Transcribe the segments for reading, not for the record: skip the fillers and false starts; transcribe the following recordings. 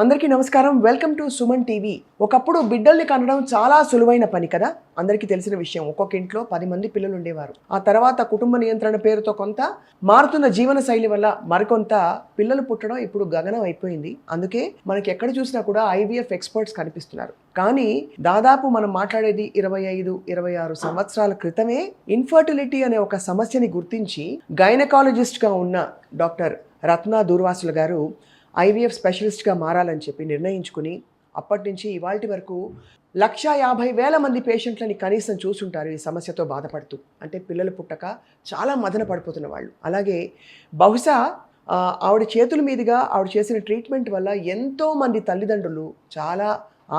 అందరికీ నమస్కారం. Welcome to Suman TV. ఒకప్పుడు బిడ్డల్ని కనడం చాలా సులువైన పని కదా. అందరికీ తెలిసిన విషయం. ఒక్కొక్క ఇంట్లో 10 మంది పిల్లలు ఉండేవారు. ఆ తర్వాత కుటుంబ నియంత్రణ పేరుతో కొంత, మారుతున్న జీవన శైలి వల్ల మరికొంత పిల్లలు పుట్టడం ఇప్పుడు గగనం అయిపోయింది. అందుకే మనకి ఎక్కడ చూసినా కూడా ఐవీఎఫ్ ఎక్స్పర్ట్స్ కనిపిస్తున్నారు. కానీ దాదాపు మనం మాట్లాడేది 25-26 సంవత్సరాల క్రితమే ఇన్ఫర్టిలిటీ అనే ఒక సమస్యని గుర్తించి గైనకాలజిస్ట్గా ఉన్న డాక్టర్ రత్న దూర్వాసుల గారు ఐవీఎఫ్ స్పెషలిస్ట్గా మారాలని చెప్పి నిర్ణయించుకుని అప్పటి నుంచి ఇవాల్టి వరకు 150,000 మంది పేషెంట్లని కనీసం చూసుంటారు ఈ సమస్యతో బాధపడుతూ. అంటే పిల్లలు పుట్టక చాలా మదన పడిపోతున్న వాళ్ళు. అలాగే బహుశా ఆవిడ చేతుల మీదుగా ఆవిడ చేసిన ట్రీట్మెంట్ వల్ల ఎంతోమంది తల్లిదండ్రులు చాలా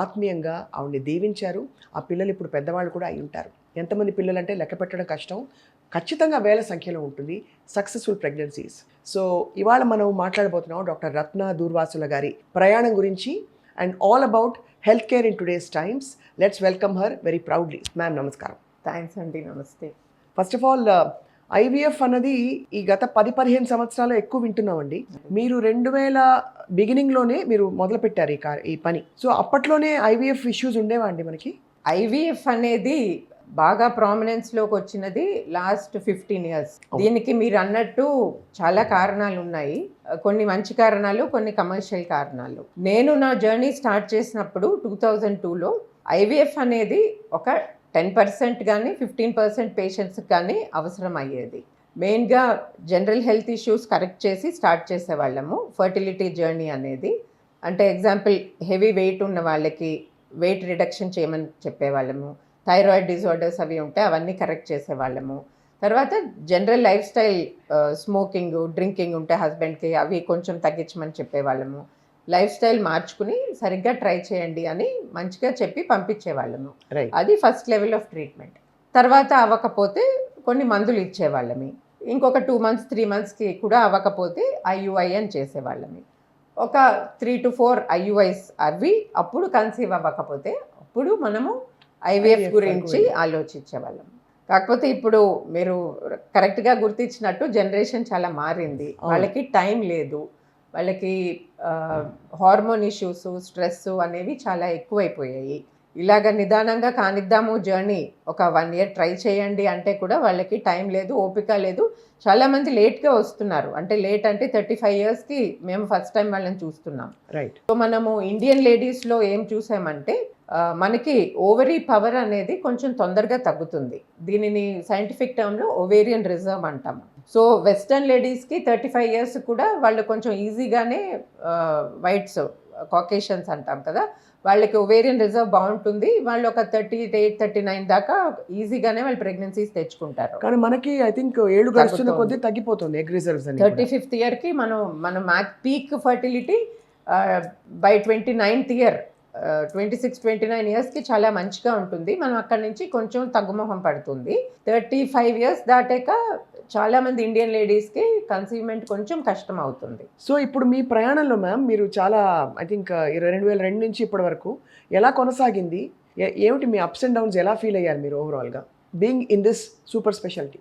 ఆత్మీయంగా ఆవిడని దీవించారు. ఆ పిల్లలు ఇప్పుడు పెద్దవాళ్ళు కూడా అయి ఉంటారు. ఎంతమంది పిల్లలు అంటే లెక్క పెట్టడం కష్టం. ఖచ్చితంగా వేల సంఖ్యలో ఉంటుంది సక్సెస్ఫుల్ ప్రెగ్నెన్సీస్. సో ఇవాళ మనం మాట్లాడబోతున్నాం డాక్టర్ రత్న దూర్వాసుల గారి ప్రయాణం గురించి and all about health care in today's times. Let's welcome her very proudly. Ma'am నమస్కారం. థ్యాంక్స్ అండి. నమస్తే. ఫస్ట్ ఆఫ్ ఆల్ ఐవీఎఫ్ అన్నది ఈ గత 10-15 సంవత్సరాలు ఎక్కువ వింటున్నామండి. మీరు 2000 బిగినింగ్లోనే మీరు మొదలుపెట్టారు ఈ పని. సో అప్పట్లోనే ఐవీఎఫ్ ఇష్యూస్ ఉండేవా అండి మనకి? ఐవీఎఫ్ అనేది బాగా ప్రామినెన్స్లోకి వచ్చినది లాస్ట్ 15 years. దీనికి మీరు అన్నట్టు చాలా కారణాలు ఉన్నాయి. కొన్ని మంచి కారణాలు, కొన్ని కమర్షియల్ కారణాలు. నేను నా జర్నీ స్టార్ట్ చేసినప్పుడు 2002లో ఐవీఎఫ్ అనేది ఒక 10% కానీ 15% పేషెంట్స్కి కానీ అవసరం అయ్యేది. మెయిన్గా జనరల్ హెల్త్ ఇష్యూస్ కరెక్ట్ చేసి స్టార్ట్ చేసేవాళ్ళము ఫర్టిలిటీ జర్నీ అనేది. అంటే ఎగ్జాంపుల్ హెవీ వెయిట్ ఉన్న వాళ్ళకి వెయిట్ రిడక్షన్ చేయమని చెప్పేవాళ్ళము. థైరాయిడ్ డిజార్డర్స్ అవి ఉంటే అవన్నీ కరెక్ట్ చేసేవాళ్ళము. తర్వాత general life style, smoking, drinking ఉంటే హస్బెండ్కి అవి కొంచెం తగ్గించమని చెప్పేవాళ్ళము. లైఫ్ స్టైల్ మార్చుకుని సరిగ్గా ట్రై చేయండి అని మంచిగా చెప్పి పంపించేవాళ్ళము. అది ఫస్ట్ లెవెల్ ఆఫ్ ట్రీట్మెంట్. తర్వాత అవ్వకపోతే కొన్ని మందులు ఇచ్చేవాళ్ళమి. ఇంకొక 2 months 3 monthsకి కూడా అవ్వకపోతే ఐయుఐ అని చేసేవాళ్ళమి. ఒక 3 to 4 ఐయుఐస్ అవి అప్పుడు కన్సీవ్ అవ్వకపోతే అప్పుడు మనము ఐవీఎఫ్ గురించి ఆలోచించేవాళ్ళం. కాకపోతే ఇప్పుడు మీరు కరెక్ట్గా గుర్తించినట్టు జనరేషన్ చాలా మారింది. వాళ్ళకి టైం లేదు, వాళ్ళకి హార్మోన్ ఇష్యూస్, స్ట్రెస్ అనేవి చాలా ఎక్కువైపోయాయి. ఇలాగ నిదానంగా కానిద్దాము జర్నీ, ఒక 1 year ట్రై చేయండి అంటే కూడా వాళ్ళకి టైం లేదు, ఓపిక లేదు. చాలామంది లేట్గా వస్తున్నారు. అంటే లేట్ అంటే 35 yearsకి మేము ఫస్ట్ టైం వాళ్ళని చూస్తున్నాం. రైట్. సో మనము ఇండియన్ లేడీస్లో ఏం చూసామంటే మనకి ఓవరీ పవర్ అనేది కొంచెం తొందరగా తగ్గుతుంది. దీనిని సైంటిఫిక్ టర్మ్లో ఓవేరియన్ రిజర్వ్ అంటాము. సో వెస్టర్న్ లేడీస్కి 35 years కూడా వాళ్ళు కొంచెం ఈజీగానే వైట్స్, కాకేషియన్స్ అంటాం కదా, వాళ్ళకి ఓవేరియన్ రిజర్వ్ బాగుంటుంది. వాళ్ళు ఒక 38-39 దాకా ఈజీగానే వాళ్ళు ప్రెగ్నెన్సీస్ తెచ్చుకుంటారు. కానీ మనకి ఐ థింక్ 7 గడుస్తున్న కొద్దీ తగ్గిపోతుంది ఎగ్ రిజర్వ్స్ అని. 35th yearకి మనం peak fertility by 29th year 26-29 yearsకి చాలా మంచిగా ఉంటుంది. మనం అక్కడి నుంచి కొంచెం తగ్గుముఖం పడుతుంది. 35 years దాటాక చాలామంది ఇండియన్ లేడీస్కి కన్సీవ్మెంట్ కొంచెం కష్టం అవుతుంది. సో ఇప్పుడు మీ ప్రయాణంలో మ్యామ్ మీరు చాలా ఐ థింక్ 2002 నుంచి ఇప్పటి వరకు ఎలా కొనసాగింది? ఏమిటి మీ అప్స్ అండ్ డౌన్స్? ఎలా ఫీల్ అయ్యారు మీరు ఓవరాల్గా being in this super speciality?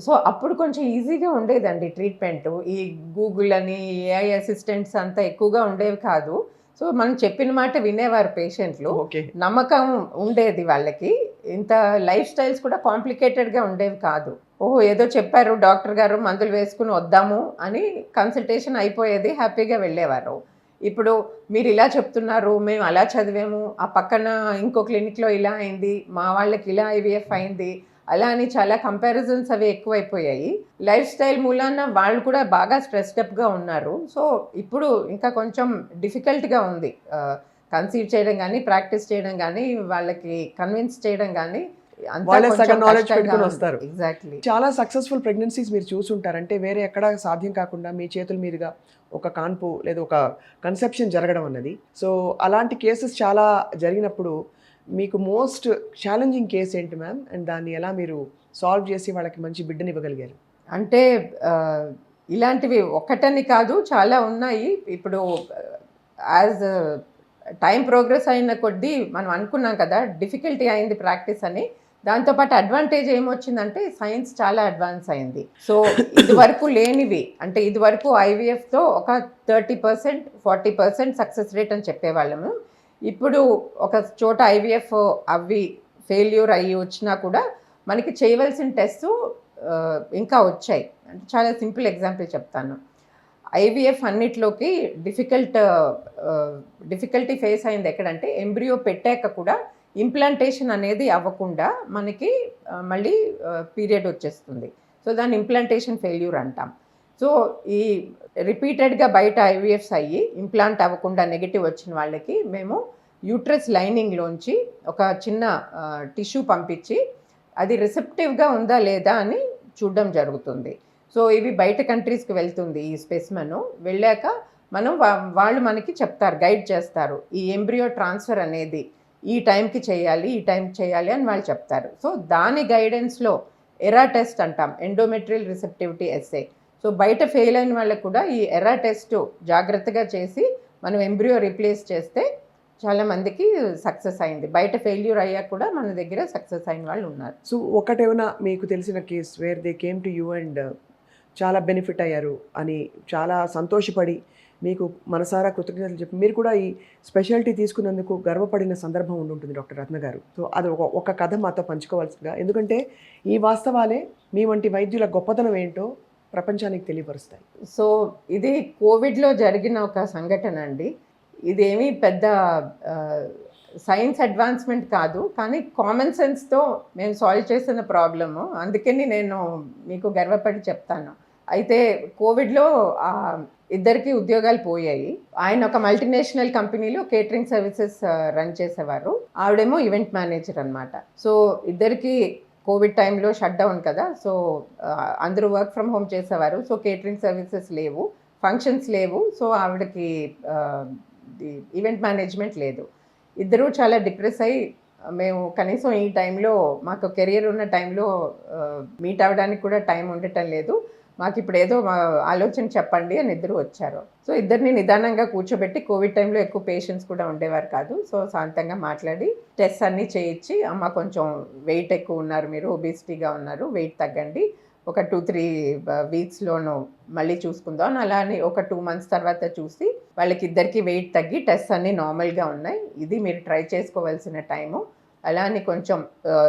So అప్పుడు కొంచెం ఈజీగా ఉండేదండి ట్రీట్మెంట్. ఈ గూగుల్ అని, ఏఐ అసిస్టెంట్స్ అంతా ఎక్కువగా ఉండేవి కాదు. సో మనం చెప్పిన మాట వినేవారు పేషెంట్లు. నమ్మకం ఉండేది వాళ్ళకి. ఇంత లైఫ్ స్టైల్స్ కూడా కాంప్లికేటెడ్గా ఉండేవి కాదు. ఓహో ఏదో చెప్పారు డాక్టర్ గారు, మందులు వేసుకుని వద్దాము అని కన్సల్టేషన్ అయిపోయేది, హ్యాపీగా వెళ్ళేవారు. ఇప్పుడు మీరు ఇలా చెప్తున్నారు, మేము అలా చదివాము, ఆ పక్కన ఇంకో క్లినిక్లో ఇలా అయింది, మా వాళ్ళకి ఇలా ఐవీఎఫ్ అయింది, అలా అని చాలా కంపారిజన్స్ అవి ఎక్కువైపోయాయి. లైఫ్ స్టైల్ మూలాన వాళ్ళు కూడా బాగా స్ట్రెస్డప్గా ఉన్నారు. సో ఇప్పుడు ఇంకా కొంచెం డిఫికల్ట్గా ఉంది కన్సీవ్ చేయడం కానీ, ప్రాక్టీస్ చేయడం కానీ, వాళ్ళకి కన్విన్స్ చేయడం కానీ. ఎగ్జాక్ట్లీ. చాలా సక్సెస్ఫుల్ ప్రెగ్నెన్సీస్ మీరు చూసుంటారంటే వేరే ఎక్కడ సాధ్యం కాకుండా మీ చేతుల మీదుగా ఒక కాన్పు లేదా ఒక కన్సెప్షన్ జరగడం అన్నది. సో అలాంటి కేసెస్ చాలా జరిగినప్పుడు మీకు మోస్ట్ ఛాలెంజింగ్ కేసు ఏంటి మ్యామ్? అండ్ దాన్ని ఎలా మీరు సాల్వ్ చేసి వాళ్ళకి మంచి బిడ్డని ఇవ్వగలిగారు? అంటే ఇలాంటివి ఒక్కటని కాదు, చాలా ఉన్నాయి. ఇప్పుడు యాజ్ టైం ప్రోగ్రెస్ అయిన కొద్దీ మనం అనుకున్నాం కదా డిఫికల్టీ అయింది ప్రాక్టీస్ అని. దాంతోపాటు అడ్వాంటేజ్ ఏమొచ్చిందంటే సైన్స్ చాలా అడ్వాన్స్ అయింది. సో ఇది వరకు లేనివి, అంటే ఇది వరకు ఐవీఎఫ్తో ఒక 30% 40% సక్సెస్ రేట్ అని చెప్పేవాళ్ళము. ఇప్పుడు ఒక చోట ఐవీఎఫ్ అవి ఫెయిల్యూర్ అయ్యి వచ్చినా కూడా మనకి చేయవలసిన టెస్ట్ ఇంకా వచ్చాయి. అంటే చాలా సింపుల్ ఎగ్జాంపుల్ చెప్తాను. ఐవీఎఫ్ అన్నిట్లోకి డిఫికల్టీ ఫేస్ అయింది ఎక్కడంటే, ఎంబ్రియో పెట్టాక కూడా ఇంప్లాంటేషన్ అనేది అవ్వకుండా మనకి మళ్ళీ పీరియడ్ వచ్చేస్తుంది. సో దాన్ని ఇంప్లాంటేషన్ ఫెయిల్యూర్ అంటాం. సో ఈ రిపీటెడ్గా బయట ఐవీఎఫ్స్ అయ్యి ఇంప్లాంట్ అవ్వకుండా నెగిటివ్ వచ్చిన వాళ్ళకి మేము యూట్రస్ లైనింగ్లోంచి ఒక చిన్న టిష్యూ పంపించి అది రిసెప్టివ్గా ఉందా లేదా అని చూడడం జరుగుతుంది. సో ఇవి బయట కంట్రీస్కి వెళ్తుంది ఈ స్పెసిమెన్. వెళ్ళాక మనం వాళ్ళు మనకి చెప్తారు, గైడ్ చేస్తారు, ఈ ఎంబ్రియో ట్రాన్స్ఫర్ అనేది ఈ టైంకి చేయాలి, ఈ టైంకి చేయాలి అని వాళ్ళు చెప్తారు. సో దాని గైడెన్స్లో ఎరా టెస్ట్ అంటాం, ఎండోమెట్రియల్ రిసెప్టివిటీ ఎస్ఏ. సో బయట ఫెయిల్ అయిన వాళ్ళకు కూడా ఈ ఎరా టెస్ట్ జాగ్రత్తగా చేసి మనం ఎంబ్రియో రీప్లేస్ చేస్తే చాలామందికి సక్సెస్ అయింది. బయట ఫెయిల్యూర్ అయ్యాక కూడా మన దగ్గర సక్సెస్ అయిన వాళ్ళు ఉన్నారు. సో ఒకటేమైనా మీకు తెలిసిన case where they came to you and చాలా బెనిఫిట్ అయ్యారు అని చాలా సంతోషపడి మీకు మనసారా కృతజ్ఞతలు చెప్పి మీరు కూడా ఈ స్పెషాలిటీ తీసుకున్నందుకు గర్వపడిన సందర్భం ఉంటుంది డాక్టర్ రత్న గారు. సో అది ఒక కథ మాతో పంచుకోవాల్సిందిగా, ఎందుకంటే ఈ వాస్తవాలే మీ వంటి వైద్యుల గొప్పతనం ఏంటో ప్రపంచానికి తెలియపరుస్తాయి. సో ఇది కోవిడ్లో జరిగిన ఒక సంఘటన అండి. ఇదేమీ పెద్ద సైన్స్ అడ్వాన్స్మెంట్ కాదు, కానీ కామన్ సెన్స్తో మేము సాల్వ్ చేసిన ప్రాబ్లము. అందుకని నేను మీకు గర్వపడి చెప్తాను. అయితే కోవిడ్లో ఇద్దరికి ఉద్యోగాలు పోయాయి. ఆయన ఒక మల్టీనేషనల్ కంపెనీలో కేటరింగ్ సర్వీసెస్ రన్ చేసేవారు, ఆవిడేమో ఈవెంట్ మేనేజర్ అనమాట. సో ఇద్దరికి కోవిడ్ టైంలో షట్ డౌన్ కదా, సో అందరూ వర్క్ ఫ్రమ్ హోమ్ చేసేవారు. సో కేటరింగ్ సర్వీసెస్ లేవు, ఫంక్షన్స్ లేవు. సో ఆవిడకి ఈవెంట్ మేనేజ్మెంట్ లేదు. ఇద్దరూ చాలా డిప్రెస్ అయ్యి, మేము కనీసం ఈ టైంలో మాకు కెరియర్ ఉన్న టైంలో మీట్ అవ్వడానికి కూడా టైం ఉండటం లేదు, మాకు ఇప్పుడు ఏదో ఆలోచన చెప్పండి అని ఇద్దరు వచ్చారు. సో ఇద్దరిని నిదానంగా కూర్చోబెట్టి, కోవిడ్ టైంలో ఎక్కువ పేషెంట్స్ కూడా ఉండేవారు కాదు, సో శాంతంగా మాట్లాడి టెస్ట్ అన్నీ చేయించి, అమ్మ కొంచెం వెయిట్ ఎక్కువ ఉన్నారు, మీరు ఒబిసిటీగా ఉన్నారు, వెయిట్ తగ్గండి, ఒక 2-3 వీక్స్లోనూ మళ్ళీ చూసుకుందాం. అలానే ఒక 2 మంత్స్ తర్వాత చూసి వాళ్ళకి ఇద్దరికి వెయిట్ తగ్గి టెస్ట్ అన్నీ నార్మల్గా ఉన్నాయి, ఇది మీరు ట్రై చేసుకోవాల్సిన టైము. అలానే కొంచెం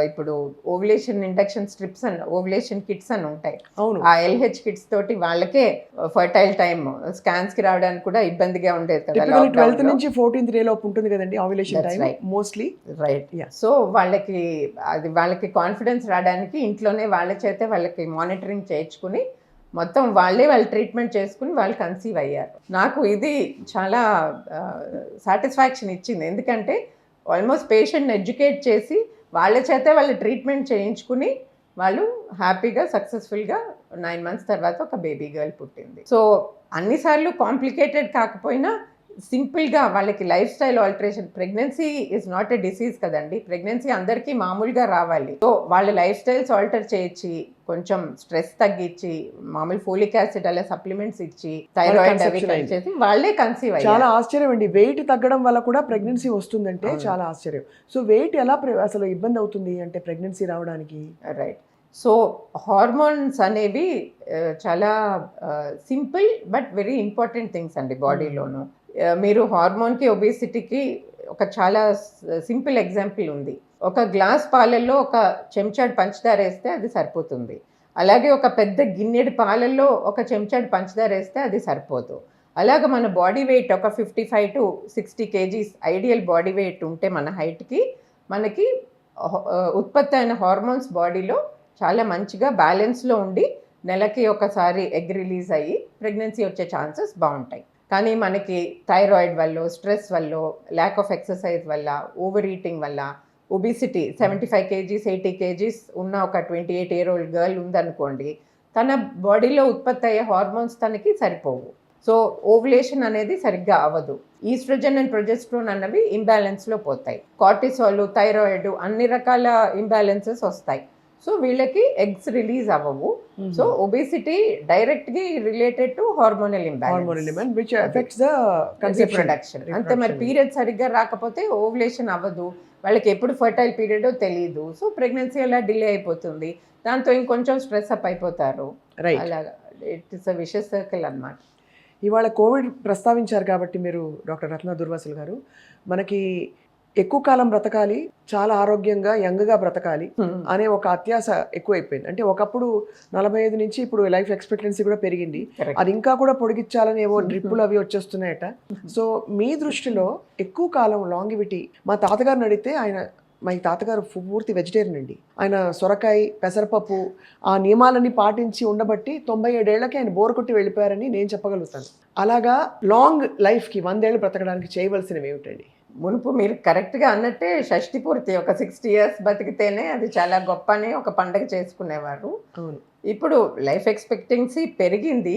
ఇప్పుడు ovulation induction strips and ovulation kits అని ఉంటాయి. ఆ LH కిట్స్ తోటి వాళ్ళకే ఫర్టైల్ టైమ్ స్కాన్స్కి రావడానికి కూడా ఇబ్బందిగా ఉండేది కదా. 12th నుంచి 14th డే లోపు ఉంటుంది కదండి ovulation time mostly. Right. So వాళ్ళకి కాన్ఫిడెన్స్ రావడానికి ఇంట్లోనే వాళ్ళ చేతే వాళ్ళకి మానిటరింగ్ చేయించుకుని మొత్తం వాళ్ళ ట్రీట్మెంట్ చేసుకుని వాళ్ళు కన్సీవ్ అయ్యారు. నాకు ఇది చాలా సాటిస్ఫాక్షన్ ఇచ్చింది, ఎందుకంటే ఆల్మోస్ట్ పేషెంట్ని ఎడ్యుకేట్ చేసి వాళ్ళ చేతే వాళ్ళ ట్రీట్మెంట్ చేయించుకుని వాళ్ళు హ్యాపీగా సక్సెస్ఫుల్గా 9 months తర్వాత ఒక బేబీ గర్ల్ పుట్టింది. సో అన్నిసార్లు కాంప్లికేటెడ్ కాకపోయినా సింపుల్గా వాళ్ళకి life style alteration, pregnancy is not a disease కదండి, ప్రెగ్నెన్సీ అందరికీ మామూలుగా రావాలి. సో వాళ్ళ లైఫ్ స్టైల్స్ ఆల్టర్ చేయించి, కొంచెం స్ట్రెస్ తగ్గించి, మామూలు ఫోలిక్ యాసిడ్ అలా సప్లిమెంట్స్ ఇచ్చి, థైరాయిడ్ అవి చేసి వాళ్ళే కన్సీవ్ అయ్యారు. చాలా ఆశ్చర్యం అండి, వెయిట్ తగ్గడం వల్ల కూడా ప్రెగ్నెన్సీ వస్తుందంటే చాలా ఆశ్చర్యం. సో వెయిట్ ఎలా అసలు ఇబ్బంది అవుతుంది అంటే ప్రెగ్నెన్సీ రావడానికి? రైట్. సో హార్మోన్స్ అనేవి చాలా simple but very important things అండి బాడీలోను. మీరు హార్మోన్కి ఒబేసిటీకి ఒక చాలా సింపుల్ ఎగ్జాంపుల్ ఉంది. ఒక గ్లాస్ పాలల్లో ఒక చెంచాడు పంచదార వేస్తే అది సరిపోతుంది. అలాగే ఒక పెద్ద గిన్నెడు పాలల్లో ఒక చెంచాడు పంచదార వేస్తే అది సరిపోదు. అలాగే మన బాడీ వెయిట్ ఒక 55 to 60 kgs ideal body weight ఉంటే మన హైట్కి మనకి ఉత్పత్తి అయిన హార్మోన్స్ బాడీలో చాలా మంచిగా బ్యాలెన్స్లో ఉండి నెలకి ఒకసారి ఎగ్ రిలీజ్ అయ్యి ప్రెగ్నెన్సీ వచ్చే ఛాన్సెస్ బాగుంటాయి. కానీ మనకి థైరాయిడ్ వల్ల, స్ట్రెస్ వల్ల, ల్యాక్ ఆఫ్ ఎక్సర్సైజ్ వల్ల, ఓవర్ ఈటింగ్ వల్ల, ఒబిసిటీ 75 kgs 80 kgs ఉన్న ఒక 28-year-old గర్ల్ ఉందనుకోండి, తన బాడీలో ఉత్పత్తి అయ్యే హార్మోన్స్ తనకి సరిపోవు. సో ఓవులేషన్ అనేది సరిగ్గా అవ్వదు. ఈస్ట్రోజన్ అండ్ ప్రొజెస్ట్రోన్ అన్నవి ఇంబ్యాలెన్స్లో పోతాయి. కార్టిసాల్, థైరాయిడ్ అన్ని రకాల ఇంబ్యాలెన్సెస్ వస్తాయి. సో వీళ్ళకి ఎగ్స్ రిలీజ్ అవ్వవు. So obesity directly related to hormonal imbalance, which effects the production. అంతే, మరి పీరియడ్ సరిగ్గా రాకపోతే ఓవులేషన్ అవ్వదు, వాళ్ళకి ఎప్పుడు ఫర్టైల్ పీరియడో తెలియదు, సో ప్రెగ్నెన్సీ అలా డిలే అయిపోతుంది, దాంతో ఇంకొంచెం స్ట్రెస్ అప్ అయిపోతారు. అలాగా it is a vicious circle అన్నమాట. ఇవాళ కోవిడ్ ప్రస్తావించారు కాబట్టి మీరు డాక్టర్ రత్న దుర్వాసులు గారు, మనకి ఎక్కువ కాలం బ్రతకాలి, చాలా ఆరోగ్యంగా యంగ్గా బ్రతకాలి అనే ఒక అత్యాశ ఎక్కువైపోయింది. అంటే ఒకప్పుడు 45 నుంచి ఇప్పుడు లైఫ్ ఎక్స్పెక్టెన్సీ కూడా పెరిగింది, అది ఇంకా కూడా పొడిగించాలని ఏవో డ్రిప్పులు అవి వచ్చేస్తున్నాయట. సో మీ దృష్టిలో ఎక్కువ కాలం లాంగివిటీ, మా తాతగారిని అడిగితే మా తాతగారు పూర్తి వెజిటేరియన్ అండి, ఆయన సొరకాయ పెసరపప్పు ఆ నియమాలన్నీ పాటించి ఉండబట్టి 97 ఏళ్లకి ఆయన బోర్ కొట్టి వెళ్ళిపోయారని నేను చెప్పగలుగుతాను. అలాగా లాంగ్ లైఫ్కి 100 ఏళ్ళు బ్రతకడానికి చేయవలసినవి ఏమిటండి? మునుపు మీరు కరెక్ట్గా అన్నట్టే షష్టి పూర్తి ఒక 60 years బతికితేనే అది చాలా గొప్ప అని ఒక పండగ చేసుకునేవారు. అవును. ఇప్పుడు లైఫ్ ఎక్స్పెక్టెన్సీ పెరిగింది.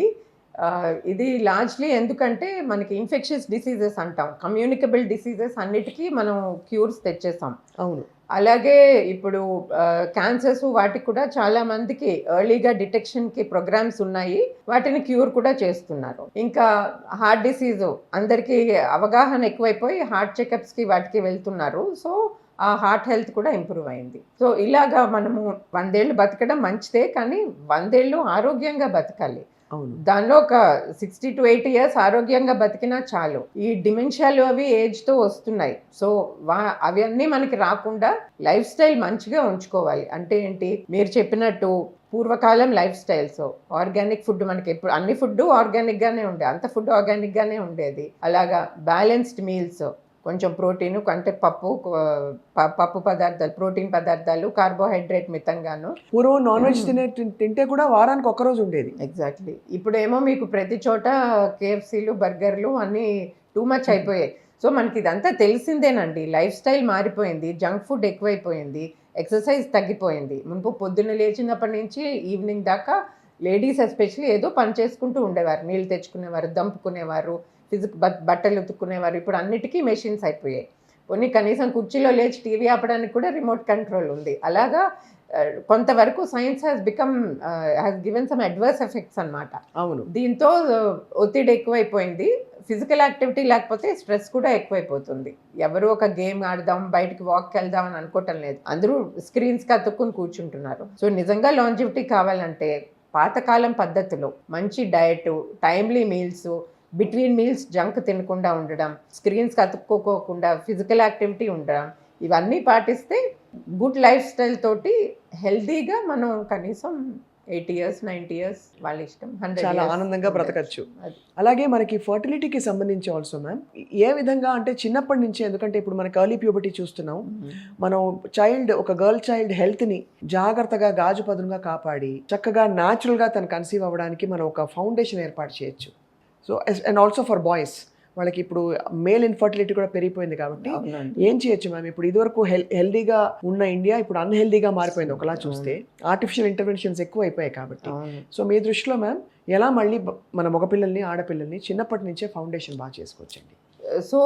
ఇది లార్జ్లీ ఎందుకంటే మనకి ఇన్ఫెక్షన్స్ డిసీజెస్ అంటాం, కమ్యూనికబుల్ డిసీజెస్ అన్నిటికీ మనం క్యూర్స్ తెచ్చేసాం. అవును. అలాగే ఇప్పుడు క్యాన్సర్స్ వాటికి కూడా చాలా మందికి ఎర్లీగా డిటెక్షన్కి ప్రోగ్రామ్స్ ఉన్నాయి, వాటిని క్యూర్ కూడా చేస్తున్నారు. ఇంకా హార్ట్ డిసీజ్ అందరికీ అవగాహన ఎక్కువైపోయి హార్ట్ చెకప్స్కి వాటికి వెళ్తున్నారు, సో ఆ హార్ట్ హెల్త్ కూడా ఇంప్రూవ్ అయింది. సో ఇలాగా మనము 100 ఏళ్ళు బతకడం మంచిదే, కానీ 100 ఏళ్ళు ఆరోగ్యంగా బతకాలి. దానిలో ఒక 60 to 80 years ఆరోగ్యంగా బతికినా చాలు. ఈ డిమెన్షియాలు అవి ఏజ్తో వస్తున్నాయి, సో అవన్నీ మనకి రాకుండా లైఫ్ స్టైల్ మంచిగా ఉంచుకోవాలి. అంటే ఏంటి, మీరు చెప్పినట్టు పూర్వకాలం లైఫ్ స్టైల్స్, ఆర్గానిక్ ఫుడ్, మనకి ఎప్పుడు అన్ని ఫుడ్ ఆర్గానిక్గానే ఉండేది, అంత ఫుడ్ ఆర్గానిక్గానే ఉండేది. అలాగా బ్యాలెన్స్డ్ మీల్స్, కొంచెం ప్రోటీన్, అంటే పప్పు పదార్థాలు, ప్రోటీన్ పదార్థాలు, కార్బోహైడ్రేట్ మితంగాను. పూర్వం నాన్ వెజ్ తింటే కూడా వారానికి ఒక్కరోజు ఉండేది. ఎగ్జాక్ట్లీ. ఇప్పుడేమో మీకు ప్రతి చోట కేఎఫ్సీలు, బర్గర్లు అన్నీ టూ మచ్ అయిపోయాయి. సో మనకి ఇదంతా తెలిసిందేనండి, లైఫ్ స్టైల్ మారిపోయింది, జంక్ ఫుడ్ ఎక్కువైపోయింది, ఎక్సర్సైజ్ తగ్గిపోయింది. మునుపు పొద్దున్న లేచినప్పటి నుంచి ఈవినింగ్ దాకా లేడీస్ ఎస్పెషల్లీ ఏదో పని చేసుకుంటూ ఉండేవారు, నీళ్ళు తెచ్చుకునేవారు, దంపుకునేవారు, బట్టలు ఉతుక్కునేవారు. ఇప్పుడు అన్నిటికీ మెషిన్స్ అయిపోయాయి. కొన్ని కనీసం కుర్చీలో లేచి టీవీ ఆపడానికి కూడా రిమోట్ కంట్రోల్ ఉంది. అలాగా కొంతవరకు science has given some adverse effects అన్నమాట. అవును. దీంతో ఒత్తిడి ఎక్కువైపోయింది, ఫిజికల్ యాక్టివిటీ లేకపోతే స్ట్రెస్ కూడా ఎక్కువైపోతుంది. ఎవరు ఒక గేమ్ ఆడదాం, బయటకి వాక్కి వెళ్దాం అని అనుకోవటం లేదు, అందరూ స్క్రీన్స్కి అతుక్కుని కూర్చుంటున్నారు. సో నిజంగా లాంజివిటీ కావాలంటే పాతకాలం పద్ధతిలో మంచి diet, timely meals, between meals junk తినకుండా ఉండడం, స్క్రీన్స్కి అతుక్కోకుండా ఫిజికల్ యాక్టివిటీ ఉండడం, ఇవన్నీ పాటిస్తే గుడ్ లైఫ్ స్టైల్ తోటి హెల్తీగా మనం కనీసం 80 years 90 years వాళ్ళ ఇష్టం 100 చాలా ఆనందంగా బ్రతకచ్చు. అలాగే మనకి ఫర్టిలిటీకి సంబంధించి ఆల్సో మ్యామ్ ఏ విధంగా అంటే చిన్నప్పటి నుంచి, ఎందుకంటే ఇప్పుడు మనకి ఎర్లీ ప్యూబర్టీ చూస్తున్నాం, మనం ఒక గర్ల్ చైల్డ్ హెల్త్ని జాగ్రత్తగా గాజు పదునుగా కాపాడి చక్కగా న్యాచురల్గా తను కన్సీవ్ అవ్వడానికి మనం ఒక ఫౌండేషన్ ఏర్పాటు చేయొచ్చు. So and also for boys, వాళ్ళకి ఇప్పుడు మేల్ ఇన్ఫర్టిలిటీ కూడా పెరిగిపోయింది కాబట్టి ఏం చేయొచ్చు మ్యామ్? ఇప్పుడు ఇదివరకు హెల్దీగా ఉన్న ఇండియా ఇప్పుడు అన్హెల్దీగా మారిపోయింది ఒకలా చూస్తే, ఆర్టిఫిషియల్ ఇంటర్వెన్షన్స్ ఎక్కువ అయిపోయాయి కాబట్టి. సో మీ దృష్టిలో మ్యామ్ ఎలా మళ్ళీ మన మగపిల్లల్ని, ఆడపిల్లల్ని చిన్నప్పటి నుంచే ఫౌండేషన్ బాగా చేసుకోవచ్చండి? సో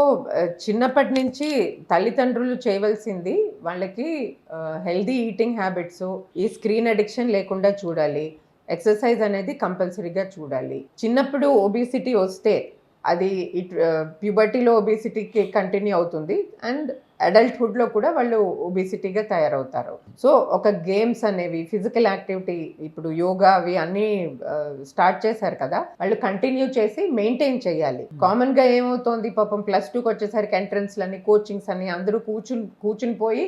చిన్నప్పటి నుంచి తల్లిదండ్రులు చేయవలసింది వాళ్ళకి హెల్దీ ఈటింగ్ హ్యాబిట్స్, ఈ స్క్రీన్ అడిక్షన్ లేకుండా చూడాలి, ఎక్సర్సైజ్ అనేది కంపల్సరీగా చూడాలి. చిన్నప్పుడు ఒబిసిటీ వస్తే అది ప్యూబర్టీలో ఒబిసిటీకి కంటిన్యూ అవుతుంది, అండ్ అడల్ట్హుడ్లో కూడా వాళ్ళు ఒబిసిటీగా తయారవుతారు. సో ఒక గేమ్స్ అనేవి, ఫిజికల్ యాక్టివిటీ, ఇప్పుడు యోగా అవి అన్నీ స్టార్ట్ చేశారు కదా, వాళ్ళు కంటిన్యూ చేసి మెయింటైన్ చేయాలి. కామన్గా ఏమవుతోంది, పాపం +2కి వచ్చేసరికి ఎంట్రన్స్లని, కోచింగ్స్ అని అందరూ కూర్చుని పోయి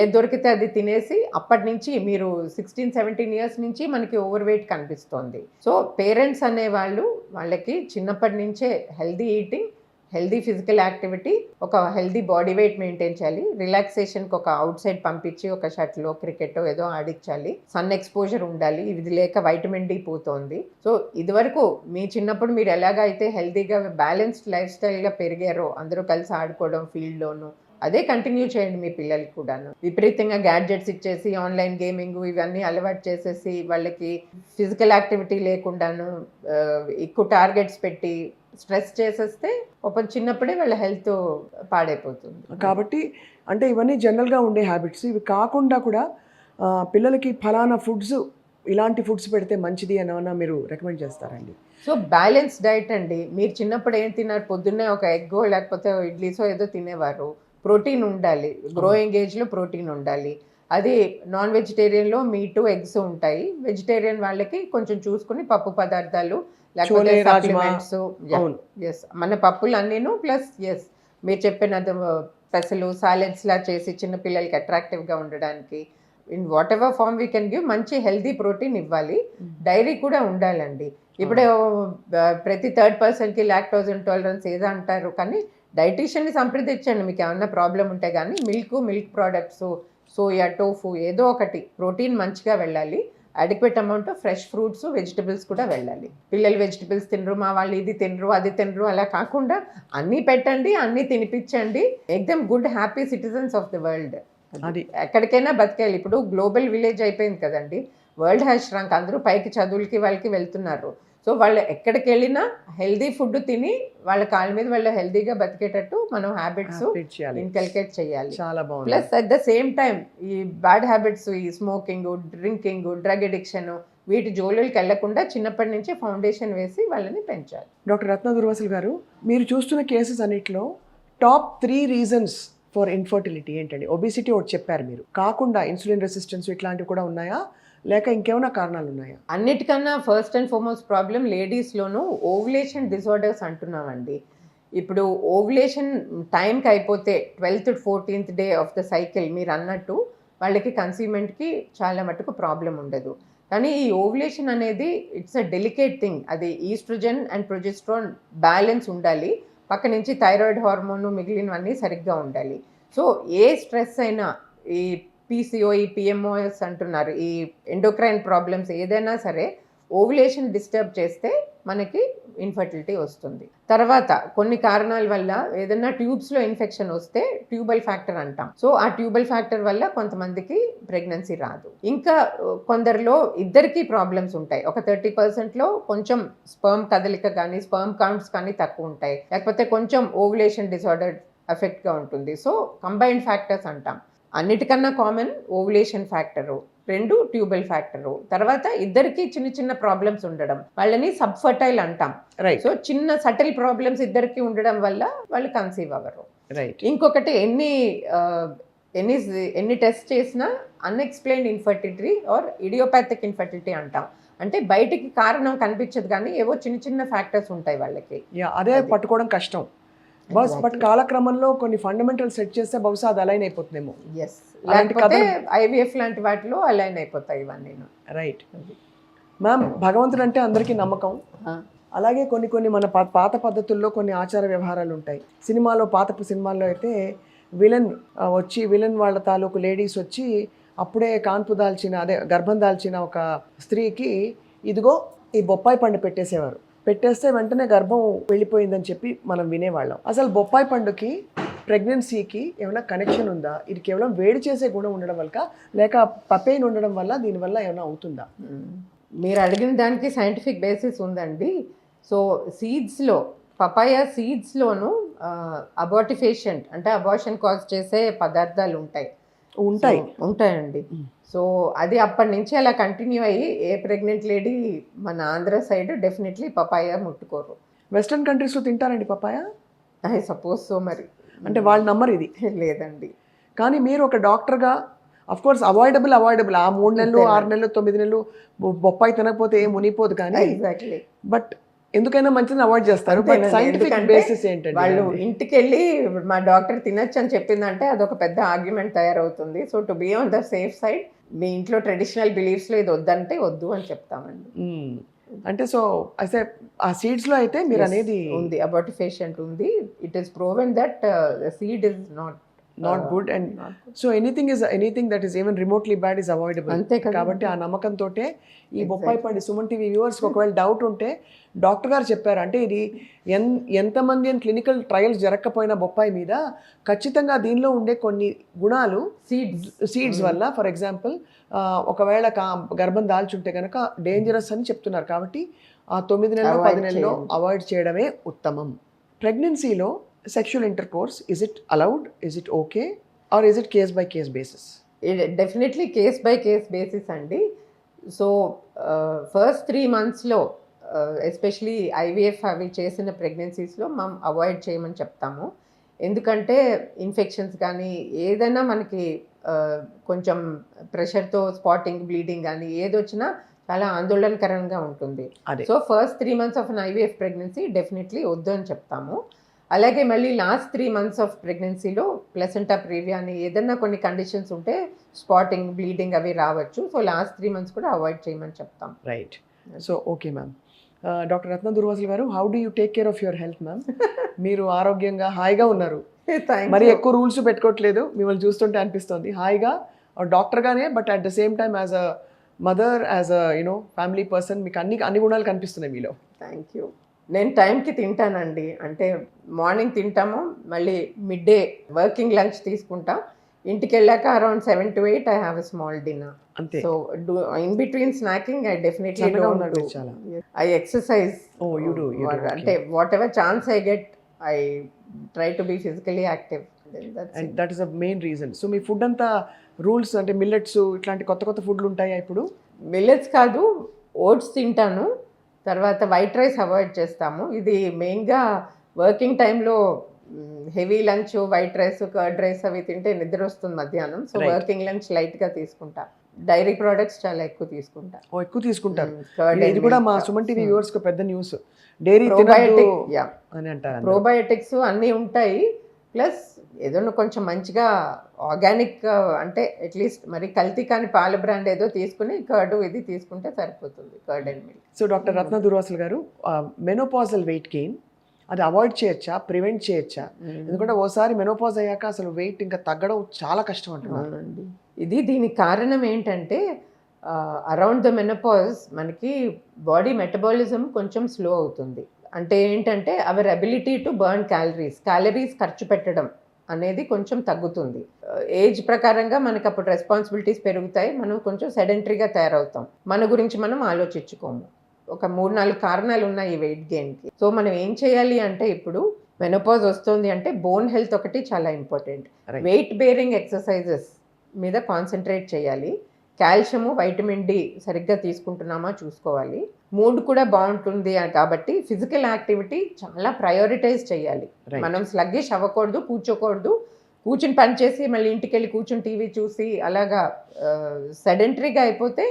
ఏది దొరికితే అది తినేసి, అప్పటి నుంచి మీరు 16-17 years నుంచి మనకి ఓవర్ వెయిట్ కనిపిస్తోంది. సో పేరెంట్స్ అనేవాళ్ళు వాళ్ళకి చిన్నప్పటి నుంచే healthy eating, healthy physical activity, ఒక హెల్దీ బాడీ వెయిట్ మెయింటైన్ చేయాలి, రిలాక్సేషన్కి ఒక అవుట్ సైడ్ పంపించి ఒక షటిలో, క్రికెటో ఏదో ఆడించాలి, సన్ ఎక్స్పోజర్ ఉండాలి. ఇది లేక వైటమిన్ డి పోతోంది. సో ఇదివరకు మీ చిన్నప్పుడు మీరు ఎలాగైతే హెల్దీగా బ్యాలెన్స్డ్ లైఫ్ స్టైల్గా పెరిగారో, అందరూ కలిసి ఆడుకోవడం ఫీల్డ్లోనూ, అదే కంటిన్యూ చేయండి మీ పిల్లలకి కూడాను. విపరీతంగా గ్యాడ్జెట్స్ ఇచ్చేసి ఆన్లైన్ గేమింగ్ ఇవన్నీ అలవాటు చేసేసి వాళ్ళకి ఫిజికల్ యాక్టివిటీ లేకుండాను ఎక్కువ టార్గెట్స్ పెట్టి స్ట్రెస్ చేసేస్తే ఒక చిన్నప్పుడే వాళ్ళ హెల్త్ పాడైపోతుంది. కాబట్టి అంటే ఇవన్నీ జనరల్గా ఉండే హ్యాబిట్స్, ఇవి కాకుండా కూడా పిల్లలకి ఫలానా ఫుడ్స్ ఇలాంటి ఫుడ్స్ పెడితే మంచిది అని ఏమన్నా మీరు రికమెండ్ చేస్తారండి? సో బ్యాలెన్స్ డైట్ అండి. మీరు చిన్నప్పుడు ఏం తిన్నారు? పొద్దున్నే ఒక ఎగ్గో లేకపోతే ఇడ్లీసో ఏదో తినేవారు. ప్రోటీన్ ఉండాలి. గ్రోయింగ్ ఏజ్లో ప్రోటీన్ ఉండాలి. అది నాన్ వెజిటేరియన్లో మీటు ఎగ్స్ ఉంటాయి. వెజిటేరియన్ వాళ్ళకి కొంచెం చూసుకుని పప్పు పదార్థాలు లేకపోతే చోలే, రాజ్మా. సప్లిమెంట్స్. అవును. ఎస్, మన పప్పులు అన్నీను ప్లస్ ఎస్ మీరు చెప్పినది పెసలు సాలెడ్స్లా చేసి చిన్నపిల్లలకి అట్రాక్టివ్గా ఉండడానికి in whatever form we can give మంచి హెల్దీ ప్రోటీన్ ఇవ్వాలి. డైరీ కూడా ఉండాలండి. ఇప్పుడు ప్రతి థర్డ్ పర్సన్కి లాక్టోజ్ ఇంటాలరెన్స్ ఏదో అంటారు, కానీ డైటీషియన్ని సంప్రదించండి మీకు ఏమన్నా ప్రాబ్లం ఉంటే. కానీ మిల్క్ ప్రోడక్ట్స్, సోయా, టోఫు ఏదో ఒకటి ప్రోటీన్ మంచిగా వెళ్ళాలి. Adequate amount of fresh fruits, vegetables కూడా వెళ్ళాలి. పిల్లలు వెజిటబుల్స్ తినరు, మా వాళ్ళు ఇది తినరు అది తినరు అలా కాకుండా అన్నీ పెట్టండి, అన్నీ తినిపించండి. ఎక్దమ్ good happy citizens of the world. అది ఎక్కడికైనా బతికేయాలి. ఇప్పుడు గ్లోబల్ విలేజ్ అయిపోయింది కదండి. World has shrunk. అందరూ పైకి చదువులకి వాళ్ళకి వెళ్తున్నారు. సో వాళ్ళు ఎక్కడికి వెళ్ళినా హెల్దీ ఫుడ్ తిని వాళ్ళ కాళ్ళ మీద వాళ్ళు హెల్దీగా బతికేటట్టు మనం హ్యాబిట్స్ ఇన్కల్కేట్ చేయాలి. చాలా బాగుంది. Plus at the same time ఈ బ్యాడ్ హ్యాబిట్స్, ఈ స్మోకింగ్, డ్రింకింగ్, డ్రగ్ అడిక్షన్ వీటి జోలుకి వెళ్లకుండా చిన్నప్పటి నుంచి ఫౌండేషన్ వేసి వాళ్ళని పెంచాలి. డాక్టర్ రత్న దుర్వాసులు గారు, మీరు చూస్తున్న కేసెస్ అన్నిటిలో టాప్ 3 రీజన్స్ ఫర్ ఇన్ఫర్టిలిటీ ఏంటండి? ఒబిసిటీ ఒకటి చెప్పారు మీరు, కాకుండా ఇన్సులిన్ రెసిస్టెన్స్ ఇట్లాంటివి కూడా ఉన్నాయా, లేక ఇంకేమైనా కారణాలు ఉన్నాయా? అన్నిటికన్నా ఫస్ట్ అండ్ ఫార్మోస్ట్ ప్రాబ్లం లేడీస్లోనూ ఓవులేషన్ డిజార్డర్స్ అంటున్నామండి. ఇప్పుడు ఓవులేషన్ టైంకి అయిపోతే 12th to 14th day of the cycle మీరు అన్నట్టు వాళ్ళకి కన్సీవ్మెంట్కి చాలా మటుకు ప్రాబ్లం ఉండదు. కానీ ఈ ఓవులేషన్ అనేది ఇట్స్ అ డెలికేట్ థింగ్. అది ఈస్ట్రోజన్ అండ్ ప్రొజెస్ట్రాన్ బ్యాలెన్స్ ఉండాలి. పక్క నుంచి థైరాయిడ్ హార్మోన్ మిగిలినవన్నీ సరిగ్గా ఉండాలి. సో ఏ స్ట్రెస్ అయినా, ఈ పీసీఓఈ, పిఎంఓఎస్ అంటున్నారు, ఈ ఎండోక్రైన్ ప్రాబ్లమ్స్ ఏదైనా సరే ఓవులేషన్ డిస్టర్బ్ చేస్తే మనకి ఇన్ఫర్టిలిటీ వస్తుంది. తర్వాత కొన్ని కారణాల వల్ల ఏదైనా ట్యూబ్స్లో ఇన్ఫెక్షన్ వస్తే ట్యూబల్ ఫ్యాక్టర్ అంటాం. సో ఆ ట్యూబల్ ఫ్యాక్టర్ వల్ల కొంతమందికి ప్రెగ్నెన్సీ రాదు. ఇంకా కొందరిలో ఇద్దరికీ ప్రాబ్లమ్స్ ఉంటాయి. ఒక 30%లో కొంచెం స్పర్మ్ కదలిక కానీ స్పర్మ్ కౌంట్స్ కానీ తక్కువ ఉంటాయి, లేకపోతే కొంచెం ఓవులేషన్ డిసార్డర్ ఎఫెక్ట్గా ఉంటుంది. సో కంబైన్డ్ ఫ్యాక్టర్స్ అంటాం. అన్నిటికన్నా common ovulation factor, 2 tubal factor, తర్వాత ఇద్దరికి చిన్న చిన్న ప్రాబ్లమ్స్ ఉండడం వాళ్ళని సబ్ఫర్టైల్ అంటాం. రైట్. సో చిన్న సటిల్ ప్రాబ్లమ్స్ ఇద్దరికి ఉండడం వల్ల వాళ్ళు కన్సీవ్ అవ్వరు. రైట్. ఇంకొకటి ఎన్ని టెస్ట్ చేసినా unexplained infertility or idiopathic infertility అంటాం. అంటే బయటికి కారణం కనిపించదు కానీ ఏవో చిన్న చిన్న ఫ్యాక్టర్స్ ఉంటాయి వాళ్ళకి. అదే పట్టుకోవడం కష్టం. బట్ కాలక్రమంలో కొన్ని ఫండమెంటల్ సెట్ చేస్తే బహుశా అది అలైన్ అయిపోతుందేమో. ఎస్, లేకపోతే ఐవీఎఫ్ లాంటి వాటిలో అలైన్ అయిపోతాయి ఇవన్నీ. రైట్ మ్యామ్, భగవంతుడు అంటే అందరికీ నమ్మకం. అలాగే కొన్ని మన పాత పద్ధతుల్లో కొన్ని ఆచార వ్యవహారాలు ఉంటాయి. పాత సినిమాల్లో అయితే విలన్ వాళ్ళ తాలూకు లేడీస్ వచ్చి అప్పుడే కాన్పు దాల్చిన, గర్భం దాల్చిన ఒక స్త్రీకి ఇదిగో ఈ బొప్పాయి పండు పెట్టేస్తే వెంటనే గర్భం వెళ్ళిపోయిందని చెప్పి మనం వినేవాళ్ళం. అసలు బొప్పాయి పండుకి ప్రెగ్నెన్సీకి ఏమైనా కనెక్షన్ ఉందా? ఇది కేవలం వేడి చేసే గుణం ఉండడం వల్ల, లేక పపెయిన్ ఉండడం వల్ల దీనివల్ల ఏమైనా అవుతుందా? మీరు అడిగిన దానికి సైంటిఫిక్ బేసిస్ ఉందండి. సో సీడ్స్లో, పపాయ సీడ్స్లోను అబార్టిఫేషన్ అంటే అబార్షన్ కాజ్ చేసే పదార్థాలు ఉంటాయండి. సో అది అప్పటి నుంచి అలా కంటిన్యూ అయ్యి ఏ ప్రెగ్నెంట్ లేడీ మన ఆంధ్ర సైడ్ డెఫినెట్లీ పపాయ ముట్టుకోరు. వెస్ట్రన్ కంట్రీస్లో తింటారండి పపాయ? I suppose so. మరి అంటే వాళ్ళు నమ్మరు ఇది. లేదండి. కానీ మీరు ఒక డాక్టర్గా అఫ్ కోర్స్ అవాయిడబుల్ ఆ 3 నెలలు 6 నెలలు 9 నెలలు బొప్పాయి తినకపోతే ఏం మునిపోదు. కానీ ఎగ్జాక్ట్లీ బట్ ఎందుకైనా మంచిది అవాయిడ్ చేస్తారు. బట్ సైంటిఫిక్ బేసిస్ ఏంటంటే వాళ్ళు ఇంటికి వెళ్ళి మా డాక్టర్ తినొచ్చు అని చెప్పిందంటే అదొక పెద్ద ఆర్గ్యుమెంట్ తయారవుతుంది. So to be on the safe side మీ ఇంట్లో ట్రెడిషనల్ బిలీఫ్స్లో ఇది వద్దంటే వద్దు అని చెప్తామండి. అంటే సో అయితే ఆ సీడ్స్లో అయితే మీరు అనేది ఉంది, అబార్టిఫేషన్ ఉంది. It is proven that seed is not good and so anything that is even remotely bad is avoidable. కాబట్టి ఆ నమ్మకంతో ఈ బొప్పాయి పండు సుమన్ టీవీ వ్యూవర్స్కి ఒకవేళ డౌట్ ఉంటే డాక్టర్ గారు చెప్పారు అంటే ఇది ఎంతమంది క్లినికల్ ట్రయల్స్ జరగకపోయినా బొప్పాయి మీద ఖచ్చితంగా దీనిలో ఉండే కొన్ని గుణాలు సీడ్స్ వల్ల, ఫర్ ఎగ్జాంపుల్ ఒకవేళ గర్భం దాల్చుంటే కనుక డేంజరస్ అని చెప్తున్నారు. కాబట్టి ఆ 9 నెలలు 10 నెలల్లో అవాయిడ్ చేయడమే ఉత్తమం. ప్రెగ్నెన్సీలో sexual intercourse, is it allowed, is it okay, or is it case by case basis? Definitely case by case basis అండి. సో ఫస్ట్ 3 మంత్స్లో ఎస్పెషలీ ఐవీఎఫ్ అవి చేసిన ప్రెగ్నెన్సీస్లో మనం అవాయిడ్ చేయమని చెప్తాము. ఎందుకంటే ఇన్ఫెక్షన్స్ కానీ ఏదైనా మనకి కొంచెం ప్రెషర్తో స్పాటింగ్ బ్లీడింగ్ కానీ ఏదొచ్చినా చాలా ఆందోళనకరంగా ఉంటుంది. So first 3 months of an IVF pregnancy definitely వద్దు అని చెప్తాము. అలాగే మళ్ళీ లాస్ట్ 3 మంత్స్ ఆఫ్ ప్రెగ్నెన్సీలో ప్లసెంటా ప్రీవియా అని ఏదైనా కొన్ని కండిషన్స్ ఉంటే స్పాటింగ్ బ్లీడింగ్ అవి రావచ్చు. సో లాస్ట్ 3 మంత్స్ కూడా అవాయిడ్ చేయమని చెప్తాం. Right. So okay ma'am. Doctor Ratna Durvasulu garu, how do you take care of your health ma'am? మీరు ఆరోగ్యంగా హాయిగా ఉన్నారు, మరి ఎక్కువ రూల్స్ పెట్టుకోవట్లేదు, మిమ్మల్ని చూస్తుంటే అనిపిస్తుంది హాయిగా డాక్టర్గానే, but at the same time as a mother, as a family person మీకు అన్ని గుణాలు కనిపిస్తున్నాయి మీలో. Thank you. నేను టైంకి తింటానండి. అంటే మార్నింగ్ తింటాము, మళ్ళీ మిడ్ డే వర్కింగ్ లంచ్ తీసుకుంటాం, ఇంటికి వెళ్ళాక around 7 to 8 I have a small dinner. అంతే. So in between snacking I definitely I exercise. అంటే whatever chance I get I try to be physically active. And that is the main reason. So మీ food అంతా rules అంటే millets ఇట్లాంటి కొత్త ఫుడ్లు ఉంటాయా ఇప్పుడు? మిల్లెట్స్ కాదు, ఓట్స్ తింటాను, తర్వాత వైట్ రైస్ అవాయిడ్ చేస్తాము. ఇది మెయిన్గా వర్కింగ్ టైంలో heavy lunch white rice curd rice అవి తింటే నిద్ర వస్తుంది మధ్యాహ్నం. సో వర్కింగ్ లంచ్ లైట్గా తీసుకుంటా. డైరీ ప్రోడక్ట్స్ చాలా ఎక్కువ తీసుకుంటా. ఎక్కువ తీసుకుంటారు. ఇది కూడా మా సుమన్ టీవీ వ్యూవర్స్ కి పెద్ద న్యూస్. డైరీ అని అంటారు. ప్రోబయోటిక్స్ అన్నీ ఉంటాయి, ప్లస్ ఏదైనా కొంచెం మంచిగా ఆర్గానిక్ అంటే అట్లీస్ట్ మరి కల్తీ కాని పాల బ్రాండ్ ఏదో తీసుకుని కర్డ్ ఇది తీసుకుంటే సరిపోతుంది, curd and milk. So doctor Ratna Durvasulu garu, menopausal weight gain అది అవాయిడ్ చేయొచ్చా, ప్రివెంట్ చేయొచ్చా? ఎందుకంటే ఓసారి మెనోపాజ్ అయ్యాక అసలు వెయిట్ ఇంకా తగ్గడం చాలా కష్టం అంటున్నాను. దీనికి కారణం ఏంటంటే అరౌండ్ ద మెనోపాజ్ మనకి బాడీ మెటబాలిజం కొంచెం స్లో అవుతుంది. అంటే ఏంటంటే our ability to burn calories ఖర్చు పెట్టడం అనేది కొంచెం తగ్గుతుంది. ఏజ్ ప్రకారంగా మనకు అప్పుడు రెస్పాన్సిబిలిటీస్ పెరుగుతాయి, మనం కొంచెం సెడెంటరీగా తయారవుతాం, మన గురించి మనం ఆలోచించుకోము. ఒక 3-4 కారణాలు ఉన్నాయి ఈ వెయిట్ గెయిన్కి. సో మనం ఏం చేయాలి అంటే, ఇప్పుడు మెనోపాజ్ వస్తుంది అంటే బోన్ హెల్త్ ఒకటి చాలా ఇంపార్టెంట్. వెయిట్ బేరింగ్ ఎక్సర్సైజెస్ మీద కాన్సన్ట్రేట్ చేయాలి. కాల్షియము వైటమిన్ డి సరిగ్గా తీసుకుంటున్నామా చూసుకోవాలి. మూడ్ కూడా బాగుంటుంది కాబట్టి ఫిజికల్ యాక్టివిటీ చాలా ప్రయారిటైజ్ చేయాలి. మనం స్లగ్గిష్ అవ్వకూడదు, కూర్చుని పని చేసి మళ్ళీ ఇంటికి వెళ్ళి కూర్చుని టీవీ చూసి అలాగా సెడెంటరీగా అయిపోతే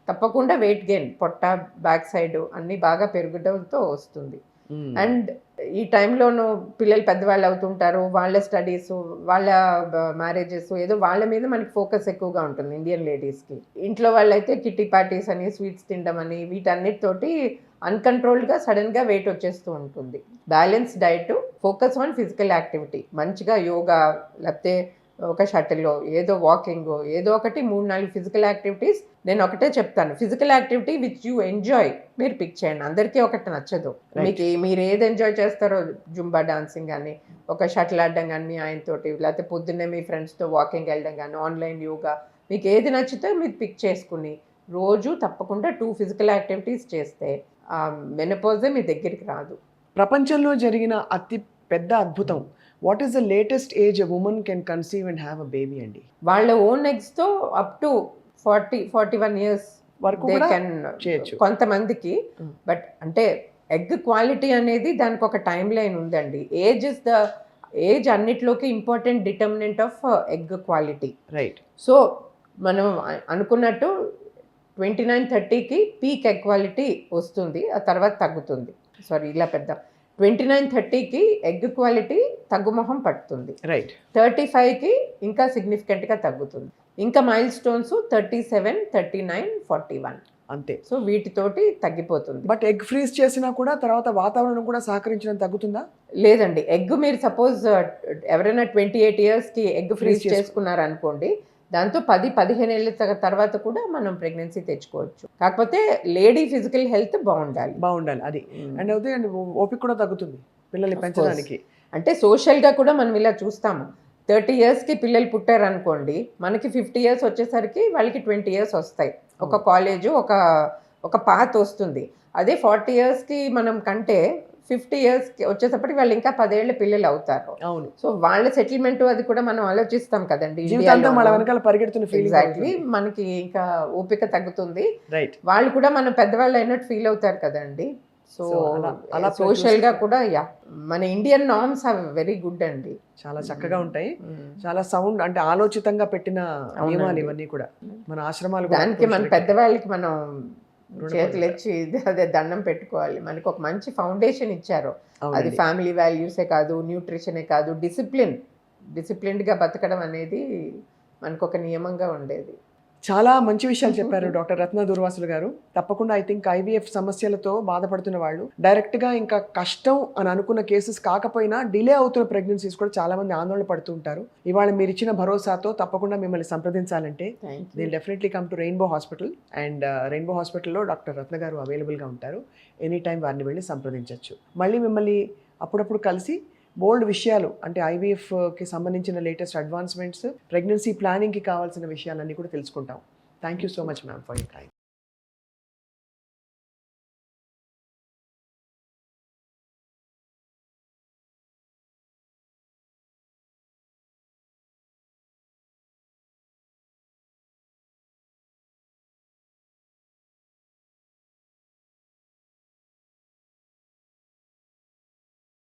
తప్పకుండా వెయిట్ గెయిన్, పొట్ట బ్యాక్ సైడ్ అన్నీ బాగా పెరగడంతో వస్తుంది. అండ్ ఈ టైంలోనూ పిల్లలు పెద్దవాళ్ళు అవుతుంటారు, వాళ్ళ స్టడీస్, వాళ్ళ మ్యారేజెస్, ఏదో వాళ్ళ మీద మనకి ఫోకస్ ఎక్కువగా ఉంటుంది ఇండియన్ లేడీస్కి. ఇంట్లో వాళ్ళైతే కిట్టి పార్టీస్ అని, స్వీట్స్ తినడం అని, వీటన్నిటితోటి అన్కంట్రోల్డ్గా సడన్గా వెయిట్ వచ్చేస్తూ ఉంటుంది. Balance diet, focus on physical activity, మంచిగా యోగా లేకపోతే ఒక షటిల్లో ఏదో వాకింగ్ ఏదో ఒకటి 3-4 ఫిజికల్ యాక్టివిటీస్. నేను ఒకటే చెప్తాను, physical activity which you enjoy మీరు పిక్ చేయండి. అందరికీ ఒకటి నచ్చదు. మీరు ఏది ఎంజాయ్ చేస్తారో, జుంబా డాన్సింగ్ కానీ, ఒక షటిల్ ఆడడం కానీ ఆయనతోటి, లేకపోతే పొద్దున్నే మీ ఫ్రెండ్స్తో వాకింగ్ వెళ్ళడం కానీ, ఆన్లైన్ యోగా, మీకు ఏది నచ్చితే మీరు పిక్ చేసుకుని రోజు తప్పకుండా 2 ఫిజికల్ యాక్టివిటీస్ చేస్తే మెనోపాజ్ మీ దగ్గరికి రాదు. ప్రపంచంలో జరిగిన అతి పెద్ద అద్భుతం, what is the latest age a woman can conceive and have a baby అండి? వాళ్ళ ఓన్ ఎగ్స్తో అప్ టు 40-41 ఇయర్స్ వరకు చేయొచ్చు కొంతమందికి. బట్ అంటే ఎగ్ క్వాలిటీ అనేది దానికి ఒక టైం లైన్ ఉందండి. ఏజ్ అన్నిట్లోకి important determinant of egg quality. Right. So మనం అనుకున్నట్టు 29-30కి పీక్ ఎగ్ క్వాలిటీ వస్తుంది, ఆ తర్వాత తగ్గుతుంది. ఇలా పెద్ద 29-30కి ఎగ్ క్వాలిటీ తగ్గుముఖం పడుతుంది. రైట్. 35కి ఇంకా సిగ్నిఫికెంట్గా తగ్గుతుంది. ఇంకా మైల్ స్టోన్స్ 37, 39, 41 అంతే. సో వీటితోటి తగ్గిపోతుంది. బట్ ఎగ్ ఫ్రీజ్ చేసినా కూడా తర్వాత వాతావరణం కూడా సహకరించడం తగ్గుతుందా? లేదండి. ఎగ్ మీరు సపోజ్ ఎవరైనా 28 ఇయర్స్కి ఎగ్ ఫ్రీజ్ చేసుకున్నారు అనుకోండి, దాంతో 10-15 ఏళ్ళ తర్వాత కూడా మనం ప్రెగ్నెన్సీ తెచ్చుకోవచ్చు. కాకపోతే లేడీ ఫిజికల్ హెల్త్ బాగుండాలి అది. అండ్ అయితే ఓపిక కూడా తగ్గుతుంది పిల్లల్ని పెంచడానికి. అంటే సోషల్గా కూడా మనం ఇలా చూస్తాము. 30 ఇయర్స్కి పిల్లలు పుట్టారు అనుకోండి, మనకి 50 ఇయర్స్ వచ్చేసరికి వాళ్ళకి 20 ఇయర్స్ వస్తాయి. ఒక కాలేజు ఒక పాత్ వస్తుంది. అదే 40 ఇయర్స్కి మనం కంటే 50 ఇయర్స్కి వచ్చేటప్పటికి వాళ్ళు ఇంకా 10 ఏళ్ళ పిల్లలు అవుతారు. అవును, సో వాళ్ళ సెటిల్మెంట్ అది కూడా మనం ఆలోచిస్తాం కదండి. జీవితాంతం వాళ్ళ వెనకాల పరిగెడుతున్న ఫీలింగ్. ఎగ్జాక్ట్లీ, మనకి ఇంకా ఓపిక తగ్గుతుంది. రైట్. వాళ్ళు కూడా మన పెద్దవాళ్ళు అయినట్టు ఫీల్ అవుతారు కదండి. సో So, అలా సోషల్ గా కూడా మన Indian norms are very good అండి. చాలా చక్కగా ఉంటాయి, చాలా సౌండ్ అంటే ఆలోచితంగా పెట్టిన నియమాలు ఇవన్నీ కూడా. మన ఆశ్రమాలు కూడా దానికి మన పెద్దవాళ్ళకి మనం చేతులు ఇచ్చి అదే దండం పెట్టుకోవాలి. మనకి ఒక మంచి ఫౌండేషన్ ఇచ్చారు. అది ఫ్యామిలీ వాల్యూసే కాదు, న్యూట్రిషనే కాదు, డిసిప్లిన్డ్గా బతకడం అనేది మనకు ఒక నియమంగా ఉండేది. చాలా మంచి విషయాలు చెప్పారు డాక్టర్ రత్న దూర్వాసులు గారు. తప్పకుండా ఐ థింక్ ఐవీఎఫ్ సమస్యలతో బాధపడుతున్న వాళ్ళు డైరెక్ట్గా ఇంకా కష్టం అని అనుకున్న కేసెస్ కాకపోయినా డిలే అవుతున్న ప్రెగ్నెన్సీస్ కూడా చాలా మంది ఆందోళన పడుతూ ఉంటారు. ఇవాళ మీరు ఇచ్చిన భరోసాతో తప్పకుండా మిమ్మల్ని సంప్రదించాలంటే they definitely come to Rainbow Hospital. And Rainbow హాస్పిటల్లో డాక్టర్ రత్న గారు అవైలబుల్గా ఉంటారు. ఎనీ టైం వారిని వెళ్ళి సంప్రదించవచ్చు. మళ్ళీ మిమ్మల్ని అప్పుడప్పుడు కలిసి బోల్డ్ విషయాలు అంటే ఐవీఎఫ్కి సంబంధించిన లేటెస్ట్ అడ్వాన్స్మెంట్స్, ప్రెగ్నెన్సీ ప్లానింగ్కి కావాల్సిన విషయాలన్నీ కూడా తెలుసుకుంటాం. Thank you so much ma'am for your time.